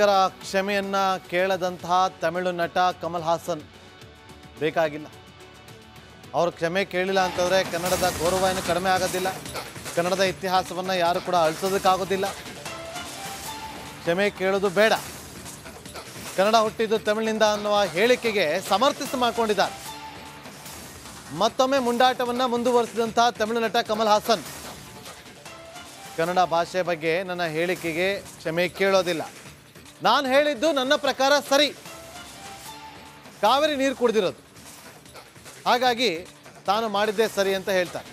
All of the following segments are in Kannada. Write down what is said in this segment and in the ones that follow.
ರ ಕ್ಷಮೆಯನ್ನ ಕೇಳದಂತಹ ತಮಿಳು ನಟ ಕಮಲ್ ಹಾಸನ್ ಬೇಕಾಗಿಲ್ಲ. ಅವರು ಕ್ಷಮೆ ಕೇಳಿಲ್ಲ ಅಂತಂದರೆ ಕನ್ನಡದ ಗೌರವ ಏನು ಕಡಿಮೆ ಆಗೋದಿಲ್ಲ. ಕನ್ನಡದ ಇತಿಹಾಸವನ್ನು ಯಾರು ಕೂಡ ಅಳಿಸೋದಕ್ಕಾಗೋದಿಲ್ಲ. ಕ್ಷಮೆ ಕೇಳೋದು ಬೇಡ. ಕನ್ನಡ ಹುಟ್ಟಿದ್ದು ತಮಿಳಿನಿಂದ ಅನ್ನುವ ಹೇಳಿಕೆಗೆ ಸಮರ್ಥಿಸಿ ಮಾಡಿಕೊಂಡಿದ್ದಾರೆ. ಮತ್ತೊಮ್ಮೆ ಮುಂದಾಟವನ್ನು ಮುಂದುವರಿಸಿದಂಥ ತಮಿಳು ನಟ ಕಮಲ್ ಹಾಸನ್ ಕನ್ನಡ ಭಾಷೆ ಬಗ್ಗೆ ನನ್ನ ಹೇಳಿಕೆಗೆ ಕ್ಷಮೆ ಕೇಳೋದಿಲ್ಲ. ನಾನು ಹೇಳಿದ್ದು ನನ್ನ ಪ್ರಕಾರ ಸರಿ. ಕಾವೇರಿ ನೀರು ಕುಡಿದಿರೋದು, ಹಾಗಾಗಿ ತಾನು ಮಾಡಿದ್ದೇ ಸರಿ ಅಂತ ಹೇಳ್ತಾರೆ.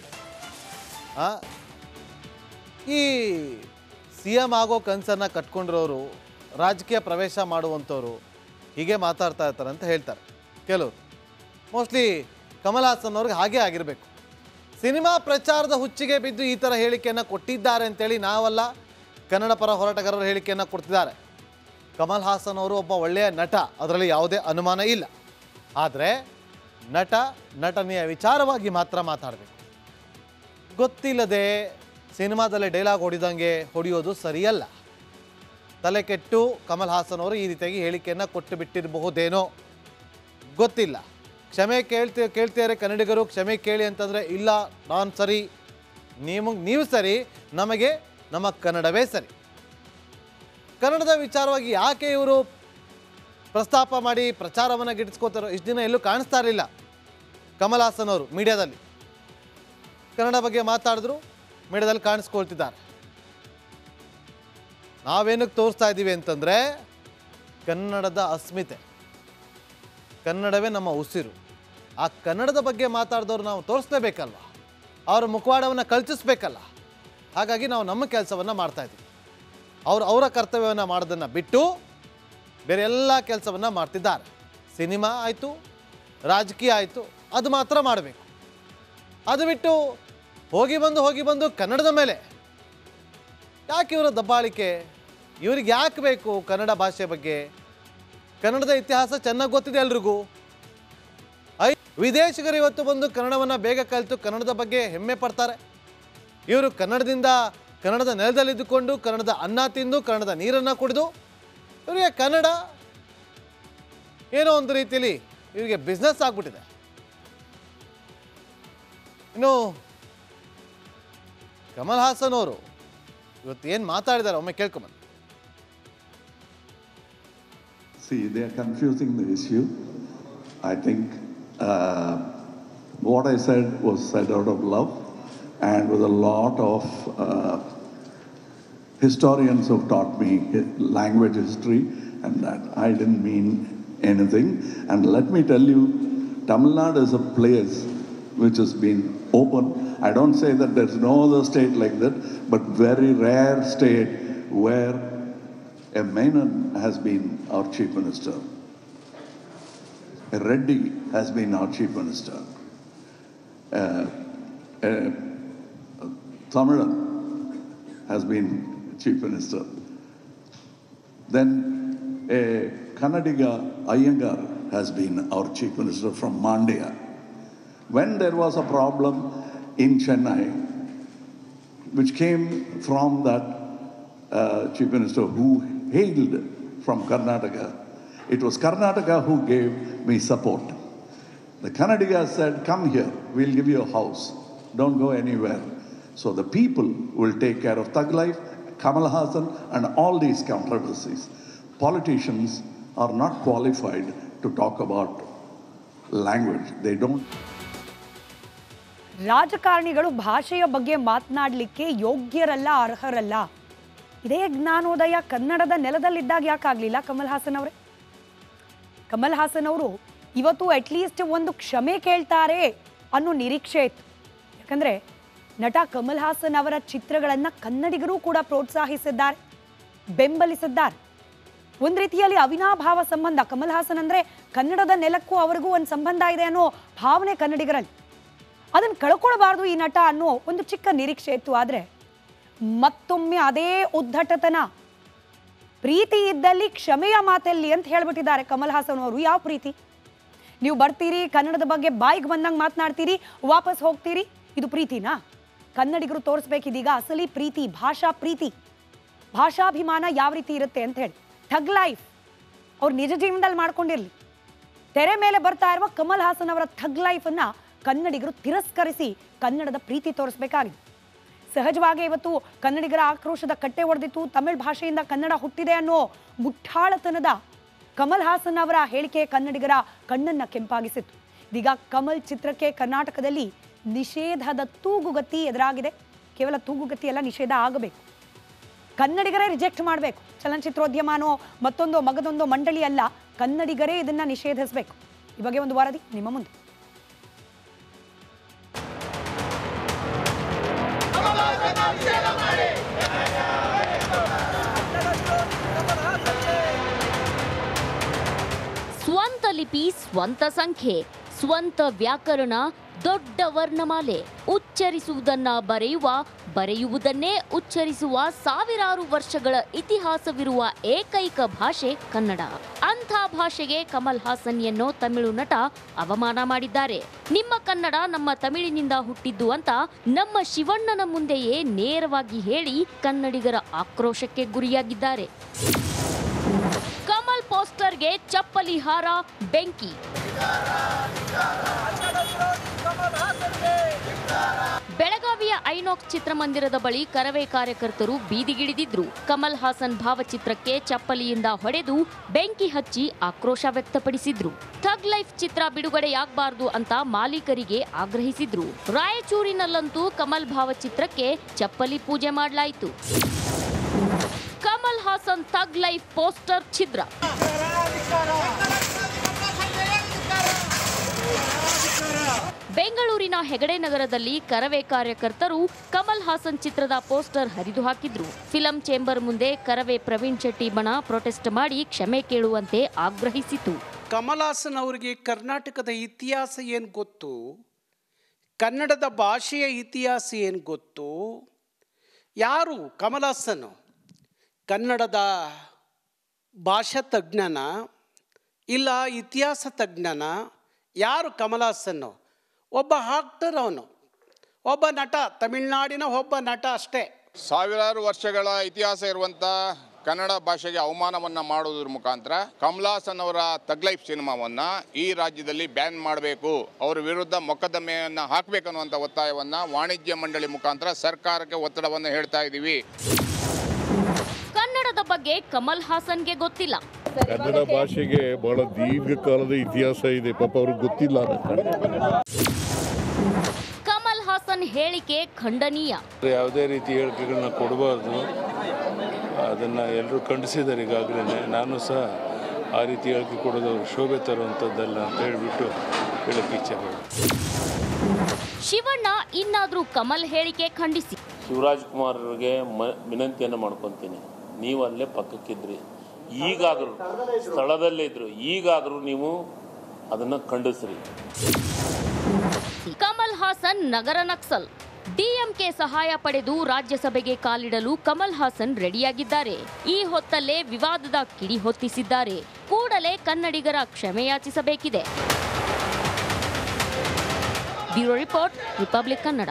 ಈ ಸಿ ಎಂ ಆಗೋ ಕನಸನ್ನು ಕಟ್ಕೊಂಡಿರೋರು, ರಾಜಕೀಯ ಪ್ರವೇಶ ಮಾಡುವಂಥವ್ರು ಹೀಗೆ ಮಾತಾಡ್ತಾ ಇರ್ತಾರೆ ಅಂತ ಹೇಳ್ತಾರೆ ಕೆಲವರು. ಮೋಸ್ಟ್ಲಿ ಕಮಲ್ ಹಾಸನ್ ಅವ್ರಿಗೆ ಹಾಗೇ ಆಗಿರಬೇಕು. ಸಿನಿಮಾ ಪ್ರಚಾರದ ಹುಚ್ಚಿಗೆ ಬಿದ್ದು ಈ ಥರ ಹೇಳಿಕೆಯನ್ನು ಕೊಟ್ಟಿದ್ದಾರೆ ಅಂತೇಳಿ ನಾವಲ್ಲ, ಕನ್ನಡ ಪರ ಹೋರಾಟಗಾರರು ಹೇಳಿಕೆಯನ್ನು ಕೊಡ್ತಿದ್ದಾರೆ. ಕಮಲ್ ಹಾಸನ್ ಅವರು ಒಬ್ಬ ಒಳ್ಳೆಯ ನಟ, ಅದರಲ್ಲಿ ಯಾವುದೇ ಅನುಮಾನ ಇಲ್ಲ. ಆದರೆ ನಟನೆಯ ವಿಚಾರವಾಗಿ ಮಾತ್ರ ಮಾತಾಡಬೇಕು. ಗೊತ್ತಿಲ್ಲದೆ ಸಿನಿಮಾದಲ್ಲಿ ಡೈಲಾಗ್ ಹೊಡಿದಂಗೆ ಹೊಡೆಯೋದು ಸರಿಯಲ್ಲ. ತಲೆ ಕೆಟ್ಟು ಕಮಲ್ ಹಾಸನ್ ಅವರು ಈ ರೀತಿಯಾಗಿ ಹೇಳಿಕೆಯನ್ನು ಕೊಟ್ಟು ಬಿಟ್ಟಿರಬಹುದೇನೋ ಗೊತ್ತಿಲ್ಲ. ಕ್ಷಮೆ ಕೇಳ್ತಿದ್ದಾರೆ ಕನ್ನಡಿಗರು, ಕ್ಷಮೆ ಕೇಳಿ ಅಂತಂದರೆ ಇಲ್ಲ ನಾನು ಸರಿ, ನೀವು ಸರಿ, ನಮಗೆ ನಮ್ಮ ಕನ್ನಡವೇ ಸರಿ. ಕನ್ನಡದ ವಿಚಾರವಾಗಿ ಯಾಕೆ ಇವರು ಪ್ರಸ್ತಾಪ ಮಾಡಿ ಪ್ರಚಾರವನ್ನು ಗಿಟ್ಟಿಸ್ಕೋತಾರೋ? ಇಷ್ಟು ದಿನ ಎಲ್ಲೂ ಕಾಣಿಸ್ತಾ ಇರಲಿಲ್ಲ ಕಮಲ್ ಹಾಸನ್ ಅವರು ಮೀಡಿಯಾದಲ್ಲಿ. ಕನ್ನಡ ಬಗ್ಗೆ ಮಾತಾಡಿದ್ರು, ಮೀಡಿಯಾದಲ್ಲಿ ಕಾಣಿಸ್ಕೊಳ್ತಿದ್ದಾರೆ. ನಾವೇನಕ್ಕೆ ತೋರಿಸ್ತಾ ಇದ್ದೀವಿ ಅಂತಂದರೆ ಕನ್ನಡದ ಅಸ್ಮಿತೆ, ಕನ್ನಡವೇ ನಮ್ಮ ಉಸಿರು. ಆ ಕನ್ನಡದ ಬಗ್ಗೆ ಮಾತಾಡಿದವ್ರು ನಾವು ತೋರಿಸ್ಲೇಬೇಕಲ್ವ, ಅವರ ಮುಖವಾಡವನ್ನು ಕಲ್ಚಿಸ್ಬೇಕಲ್ಲ. ಹಾಗಾಗಿ ನಾವು ನಮ್ಮ ಕೆಲಸವನ್ನು ಮಾಡ್ತಾಯಿದ್ದೀವಿ. ಅವರ ಕರ್ತವ್ಯವನ್ನು ಮಾಡೋದನ್ನು ಬಿಟ್ಟು ಬೇರೆ ಎಲ್ಲ ಕೆಲಸವನ್ನು ಮಾಡ್ತಿದ್ದಾರೆ. ಸಿನಿಮಾ ಆಯಿತು, ರಾಜಕೀಯ ಆಯಿತು, ಅದು ಮಾತ್ರ ಮಾಡಬೇಕು. ಅದು ಬಿಟ್ಟು ಹೋಗಿ ಬಂದು ಕನ್ನಡದ ಮೇಲೆ ಯಾಕೆ ಇವರ ದಬ್ಬಾಳಿಕೆ? ಇವ್ರಿಗೆ ಯಾಕೆ ಬೇಕು ಕನ್ನಡ ಭಾಷೆ ಬಗ್ಗೆ? ಕನ್ನಡದ ಇತಿಹಾಸ ಚೆನ್ನಾಗಿ ಗೊತ್ತಿದೆ ಎಲ್ರಿಗೂ. ವಿದೇಶಿಗರು ಇವತ್ತು ಬಂದು ಕನ್ನಡವನ್ನು ಬೇಗ ಕಲಿತು ಕನ್ನಡದ ಬಗ್ಗೆ ಹೆಮ್ಮೆ ಪಡ್ತಾರೆ. ಇವರು ಕನ್ನಡದ ನೆಲದಲ್ಲಿದ್ದುಕೊಂಡು ಕನ್ನಡದ ಅನ್ನ ತಿಂದು ಕನ್ನಡದ ನೀರನ್ನು ಕುಡಿದು ಇವರಿಗೆ ಕನ್ನಡ ಏನೋ ಒಂದು ರೀತಿಯಲ್ಲಿ ಇವರಿಗೆ ಬಿಸ್ನೆಸ್ ಆಗ್ಬಿಟ್ಟಿದೆ. ಇನ್ನು ಕಮಲ್ ಹಾಸನ್ ಅವರು ಇವತ್ತು ಏನು ಮಾತಾಡಿದ್ದಾರೆ ಒಮ್ಮೆ ಕೇಳ್ಕೊಂಬಂದು. See, they are confusing the issue. I think what I said was said out of love and with a lot of historians have taught me language history and that I didn't mean anything. And let me tell you, Tamil Nadu is a place which has been open. I don't say that there's no other state like that, but very rare state where a Menon has been our chief minister. A Reddy has been our chief minister. Tamilan has been chief minister. Then a Kannadiga Iyengar has been our chief minister from Mandya. When there was a problem in Chennai, which came from that chief minister who hailed from Karnataka, it was Karnataka who gave me support. The Kannadiga said, come here, we'll give you a house. Don't go anywhere. So the people will take care of Thug Life, Kamal Hassan and all these controversies. Politicians are not qualified to talk about language. They don't. ರಾಜಕಾರಣಿಗಳು ಭಾಷೆಯ ಬಗ್ಗೆ ಮಾತನಾಡಲಿಕ್ಕೆ ಯೋಗ್ಯರಲ್ಲ, ಅರ್ಹರಲ್ಲ. ಇದೇ ಜ್ಞಾನೋದಯ ಕನ್ನಡದ ನೆಲದಲ್ಲಿದ್ದಾಗ ಯಾಕಾಗಲಿಲ್ಲ ಕಮಲ್ ಹಾಸನ್ ಅವರೇ? ಕಮಲ್ ಹಾಸನ್ ಅವರು ಇವತ್ತು ಅಟ್ಲೀಸ್ಟ್ ಒಂದು ಕ್ಷಮೆ ಕೇಳ್ತಾರೆ ಅನ್ನೋ ನಿರೀಕ್ಷೆ ಇತ್ತು. ಯಾಕಂದರೆ ನಟ ಕಮಲ್ ಹಾಸನ್ ಅವರ ಚಿತ್ರಗಳನ್ನು ಕನ್ನಡಿಗರು ಕೂಡ ಪ್ರೋತ್ಸಾಹಿಸಿದ್ದಾರೆ, ಬೆಂಬಲಿಸಿದ್ದಾರೆ. ಒಂದು ರೀತಿಯಲ್ಲಿ ಅವಿನಾಭಾವ ಸಂಬಂಧ. ಕಮಲ್ ಹಾಸನ್ ಅಂದರೆ ಕನ್ನಡದ ನೆಲಕ್ಕೂ ಅವರಿಗೂ ಒಂದು ಸಂಬಂಧ ಇದೆ ಅನ್ನೋ ಭಾವನೆ ಕನ್ನಡಿಗರಲ್ಲಿ. ಅದನ್ನು ಕಳ್ಕೊಳ್ಬಾರ್ದು ಈ ನಟ ಅನ್ನೋ ಒಂದು ಚಿಕ್ಕ ನಿರೀಕ್ಷೆ ಇತ್ತು. ಆದರೆ ಮತ್ತೊಮ್ಮೆ ಅದೇ ಉದ್ದಟತನ, ಪ್ರೀತಿ ಇದ್ದಲ್ಲಿ ಕ್ಷಮೆಯ ಮಾತಲ್ಲಿ ಅಂತ ಹೇಳ್ಬಿಟ್ಟಿದ್ದಾರೆ ಕಮಲ್ ಹಾಸನ್ ಅವರು. ಯಾವ ಪ್ರೀತಿ? ನೀವು ಬರ್ತೀರಿ, ಕನ್ನಡದ ಬಗ್ಗೆ ಬಾಯಿಗೆ ಬಂದಂಗೆ ಮಾತನಾಡ್ತೀರಿ, ವಾಪಸ್ ಹೋಗ್ತೀರಿ, ಇದು ಪ್ರೀತಿನಾ? ಕನ್ನಡಿಗರು ತೋರಿಸ್ಬೇಕಿದೀಗ ಅಸಲಿ ಪ್ರೀತಿ, ಭಾಷಾ ಪ್ರೀತಿ, ಭಾಷಾಭಿಮಾನ ಯಾವ ರೀತಿ ಇರುತ್ತೆ ಅಂತ ಹೇಳಿ. ಥಗ್ ಲೈಫ್ ಅವ್ರು ನಿಜ ಜೀವನದಲ್ಲಿ ಮಾಡ್ಕೊಂಡಿರಲಿ, ತೆರೆ ಮೇಲೆ ಬರ್ತಾ ಇರುವ ಕಮಲ್ ಹಾಸನ್ ಅವರ ಥಗ್ ಲೈಫನ್ನು ಕನ್ನಡಿಗರು ತಿರಸ್ಕರಿಸಿ ಕನ್ನಡದ ಪ್ರೀತಿ ತೋರಿಸಬೇಕಾಗಿದೆ. ಸಹಜವಾಗಿ ಇವತ್ತು ಕನ್ನಡಿಗರ ಆಕ್ರೋಶದ ಕಟ್ಟೆ ಒಡೆದಿತ್ತು. ತಮಿಳ್ ಭಾಷೆಯಿಂದ ಕನ್ನಡ ಹುಟ್ಟಿದೆ ಅನ್ನೋ ಮುಠಾಳತನದ ಕಮಲ್ ಹಾಸನ್ ಅವರ ಹೇಳಿಕೆ ಕನ್ನಡಿಗರ ಕಣ್ಣನ್ನು ಕೆಂಪಾಗಿಸಿತ್ತು. ಇದೀಗ ಕಮಲ್ ಚಿತ್ರಕ್ಕೆ ಕರ್ನಾಟಕದಲ್ಲಿ ನಿಷೇಧದ ತೂಗುಗತಿ ಎದುರಾಗಿದೆ. ಕೇವಲ ತೂಗುಗತಿ ಎಲ್ಲ, ನಿಷೇಧ ಆಗಬೇಕು. ಕನ್ನಡಿಗರೇ ರಿಜೆಕ್ಟ್ ಮಾಡಬೇಕು. ಚಲನಚಿತ್ರೋದ್ಯಮನೋ ಮತ್ತೊಂದು ಮಗದೊಂದು ಮಂಡಳಿ ಅಲ್ಲ, ಕನ್ನಡಿಗರೇ ಇದನ್ನ ನಿಷೇಧಿಸಬೇಕು. ಈ ಬಗ್ಗೆ ಒಂದು ವರದಿ ನಿಮ್ಮ ಮುಂದೆ. ಸ್ವಂತ ಲಿಪಿ, ಸ್ವಂತ ಸಂಖ್ಯೆ, ಸ್ವಂತ ವ್ಯಾಕರಣ, ದೊಡ್ಡ ವರ್ಣಮಾಲೆ, ಉಚ್ಚರಿಸುವುದನ್ನ ಬರೆಯುವುದನ್ನೇ ಉಚ್ಚರಿಸುವ ಸಾವಿರಾರು ವರ್ಷಗಳ ಇತಿಹಾಸವಿರುವ ಏಕೈಕ ಭಾಷೆ ಕನ್ನಡ. ಅಂಥ ಭಾಷೆಗೆ ಕಮಲ್ ಹಾಸನ್ ಎನ್ನೋ ತಮಿಳು ನಟ ಅವಮಾನ ಮಾಡಿದ್ದಾರೆ. ನಿಮ್ಮ ಕನ್ನಡ ನಮ್ಮ ತಮಿಳಿನಿಂದ ಹುಟ್ಟಿದ್ದು ಅಂತ ನಮ್ಮ ಶಿವಣ್ಣನ ಮುಂದೆಯೇ ನೇರವಾಗಿ ಹೇಳಿ ಕನ್ನಡಿಗರ ಆಕ್ರೋಶಕ್ಕೆ ಗುರಿಯಾಗಿದ್ದಾರೆ. ಕಮಲ್ ಪೋಸ್ಟರ್ಗೆ ಚಪ್ಪಲಿ ಹಾರ, ಬೆಂಕಿ. ಬೆಳಗಾವಿಯ ಐನಾಕ್ಸ್ ಚಿತ್ರಮಂದಿರದ ಬಳಿ ಕರವೇ ಕಾರ್ಯಕರ್ತರು ಬೀದಿಗಿಳಿದಿದ್ರು. ಕಮಲ್ ಹಾಸನ್ ಭಾವಚಿತ್ರಕ್ಕೆ ಚಪ್ಪಲಿಯಿಂದ ಹೊಡೆದು ಬೆಂಕಿ ಹಚ್ಚಿ ಆಕ್ರೋಶ ವ್ಯಕ್ತಪಡಿಸಿದ್ರು. ಥಗ್ ಲೈಫ್ ಚಿತ್ರ ಬಿಡುಗಡೆಯಾಗಬಾರದು ಅಂತ ಮಾಲೀಕರಿಗೆ ಆಗ್ರಹಿಸಿದ್ರು. ರಾಯಚೂರಿನಲ್ಲಂತೂ ಕಮಲ್ ಭಾವಚಿತ್ರಕ್ಕೆ ಚಪ್ಪಲಿ ಪೂಜೆ ಮಾಡಲಾಯಿತು. ಕಮಲ್ ಹಾಸನ್ ಥಗ್ ಲೈಫ್ ಪೋಸ್ಟರ್ ಛಿದ್ರ. ಬೆಂಗಳೂರಿನ ಹೆಗಡೆ ನಗರದಲ್ಲಿ ಕರವೇ ಕಾರ್ಯಕರ್ತರು ಕಮಲ್ ಹಾಸನ್ ಚಿತ್ರದ ಪೋಸ್ಟರ್ ಹರಿದು ಹಾಕಿದ್ರು. ಫಿಲಂ ಚೇಂಬರ್ ಮುಂದೆ ಕರವೇ ಪ್ರವೀಣ್ ಶೆಟ್ಟಿ ಬಣ ಪ್ರೊಟೆಸ್ಟ್ ಮಾಡಿ ಕ್ಷಮೆ ಕೇಳುವಂತೆ ಆಗ್ರಹಿಸಿತು. ಕಮಲ್ ಹಾಸನ್ ಅವರಿಗೆ ಕರ್ನಾಟಕದ ಇತಿಹಾಸ ಏನು ಗೊತ್ತು, ಕನ್ನಡದ ಭಾಷೆಯ ಇತಿಹಾಸ ಏನು ಗೊತ್ತು? ಯಾರು ಕಮಲ್ ಹಾಸನ್? ಕನ್ನಡದ ಭಾಷಾ ತಜ್ಞನ ಇಲ್ಲ ಇತಿಹಾಸ ತಜ್ಞನ? ಯಾರು ಕಮಲ್ ಹಾಸನ್? ಒಬ್ಬ ಆಕ್ಟರ್, ಅವನು ಒಬ್ಬ ನಟ, ತಮಿಳುನಾಡಿನ ಒಬ್ಬ ನಟ ಅಷ್ಟೇ. ಸಾವಿರಾರು ವರ್ಷಗಳ ಇತಿಹಾಸ ಇರುವಂಥ ಕನ್ನಡ ಭಾಷೆಗೆ ಅವಮಾನವನ್ನು ಮಾಡೋದ್ರ ಮುಖಾಂತರ ಕಮಲ್ ಹಾಸನ್ ಅವರ ಥಗ್ ಲೈಫ್ ಸಿನಿಮಾವನ್ನು ಈ ರಾಜ್ಯದಲ್ಲಿ ಬ್ಯಾನ್ ಮಾಡಬೇಕು, ಅವರ ವಿರುದ್ಧ ಮೊಕದ್ದಮೆಯನ್ನು ಹಾಕಬೇಕನ್ನುವಂಥ ಒತ್ತಾಯವನ್ನು ವಾಣಿಜ್ಯ ಮಂಡಳಿ ಮುಖಾಂತರ ಸರ್ಕಾರಕ್ಕೆ ಒತ್ತಡವನ್ನು ಹೇಳ್ತಾ ಇದ್ದೀವಿ. ಕನ್ನಡದ ಬಗ್ಗೆ ಕಮಲ್ ಹಾಸನ್ಗೆ ಗೊತ್ತಿಲ್ಲ. ಕನ್ನಡ ಭಾಷೆಗೆ ಬಹಳ ದೀರ್ಘಕಾಲದ ಇತಿಹಾಸ ಇದೆ, ಪಾಪ ಅವ್ರಿಗೆ ಗೊತ್ತಿಲ್ಲ. ಕಮಲ್ ಹಾಸನ್ ಹೇಳಿಕೆ ಖಂಡನೀಯ. ಯಾವುದೇ ರೀತಿ ಹೇಳಿಕೆಗಳನ್ನ ಕೊಡಬಾರ್ದು, ಅದನ್ನು ಎಲ್ಲರೂ ಖಂಡಿಸಿದ್ದಾರೆ ಈಗಾಗಲೇ. ನಾನು ಸಹ ಆ ರೀತಿ ಹೇಳಿಕೆ ಕೊಡೋದು ಶೋಭೆ ತರುವಂಥದ್ದಲ್ಲ ಅಂತ ಹೇಳಿಬಿಟ್ಟು ಹೇಳಕ್ಕೆ ಇಚ್ಛೆ ಪಡ್ತೀನಿ. ಶಿವಣ್ಣ ಇನ್ನಾದರೂ ಕಮಲ್ ಹೇಳಿಕೆ ಖಂಡಿಸಿ. ಶಿವರಾಜ್ ಕುಮಾರ್ ಅವರಿಗೆ ವಿನಂತಿಯನ್ನು ಮಾಡ್ಕೊತೀನಿ, ನೀವು ಅಲ್ಲೇ ಪಕ್ಕಕ್ಕಿದ್ರಿ, ಈಗಾದರೂ ಸ್ಥಳದಲ್ಲೇ ಇದ್ರು, ಈಗಾದರೂ ನೀವು ಅದನ್ನು ಖಂಡಿಸ್ರಿ. ಕಮಲ್ ಹಾಸನ್ ನಗರ ನಕ್ಸಲ್. ಡಿಎಂಕೆ ಸಹಾಯ ಪಡೆದು ರಾಜ್ಯಸಭೆಗೆ ಕಾಲಿಡಲು ಕಮಲ್ ಹಾಸನ್ ರೆಡಿಯಾಗಿದ್ದಾರೆ. ಈ ಹೊತ್ತಲ್ಲೇ ವಿವಾದದ ಕಿಡಿ ಹೊತ್ತಿಸಿದ್ದಾರೆ. ಕೂಡಲೇ ಕನ್ನಡಿಗರ ಕ್ಷಮೆಯಾಚಿಸಬೇಕಿದೆ. Bureau report, republic Kannada.